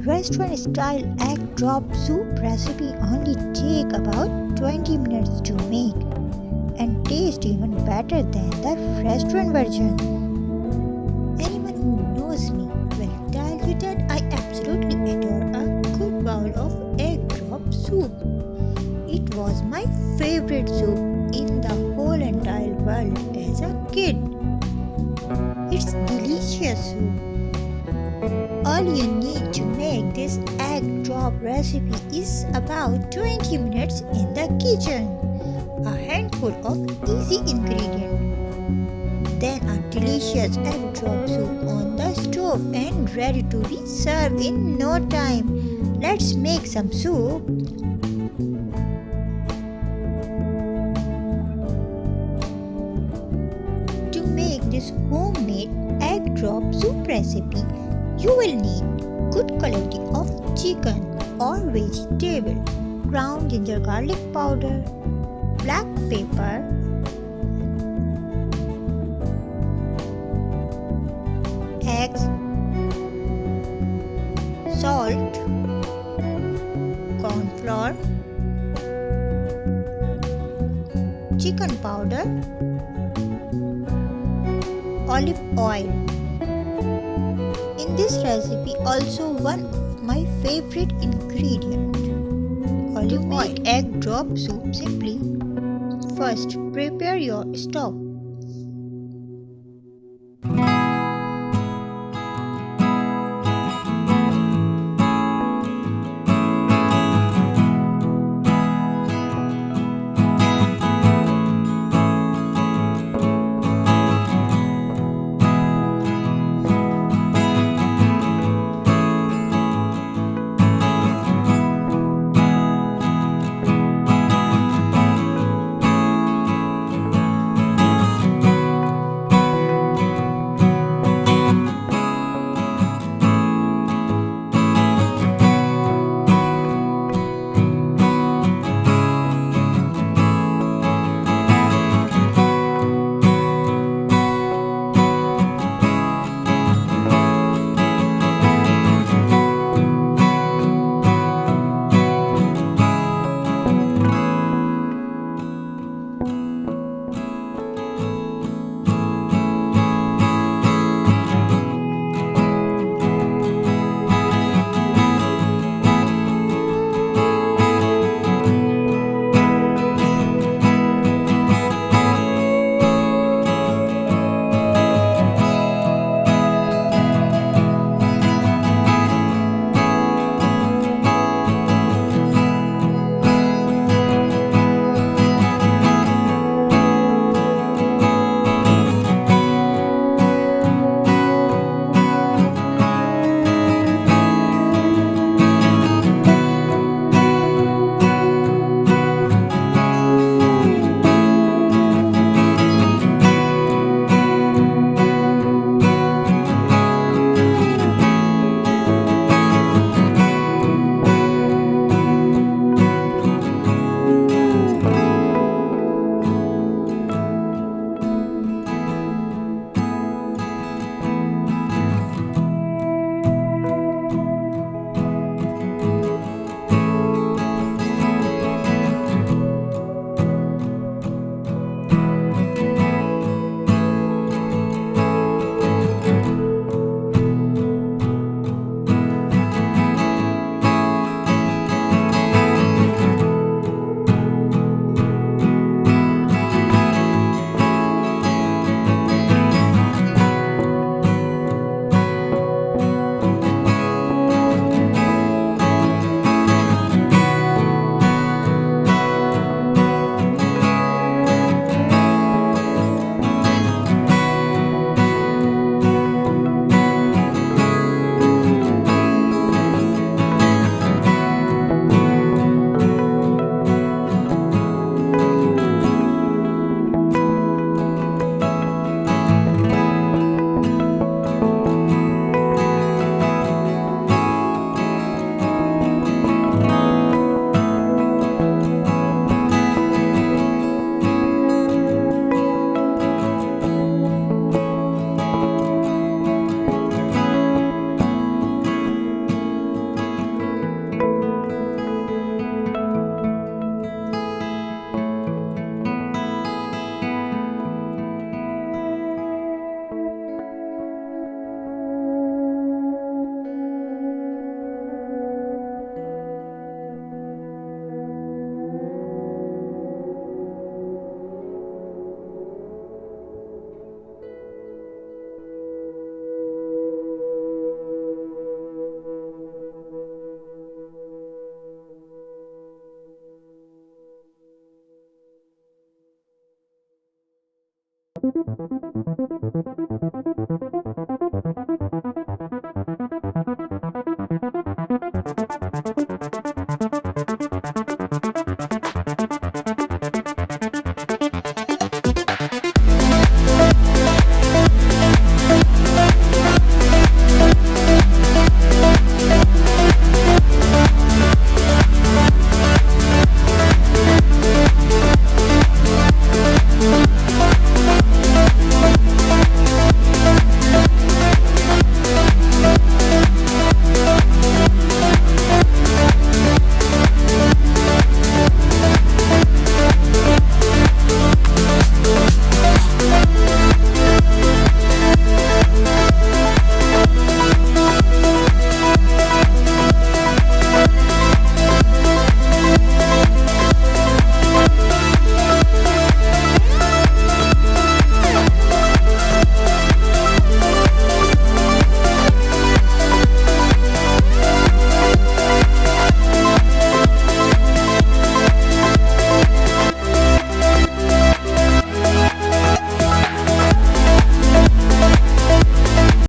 restaurant-style egg drop soup recipe only take about 20 minutes to make and taste even better than the restaurant version. Anyone who knows me will tell you that I absolutely adore a good bowl of egg drop soup. It was my favorite soup in the whole entire world as a kid. It's delicious soup. All you need to make this egg drop recipe is about 20 minutes in the kitchen, a handful of easy ingredients, then a delicious egg drop soup on the stove and ready to be served in no time. Let's make some soup. To make this homemade egg drop soup recipe, you will need good quality of chicken or vegetable, ground ginger garlic powder, black pepper, eggs, salt, corn flour, chicken powder, olive oil. In this recipe also one of my favorite ingredient, olive oil. To make egg drop soup simply, first prepare your stock.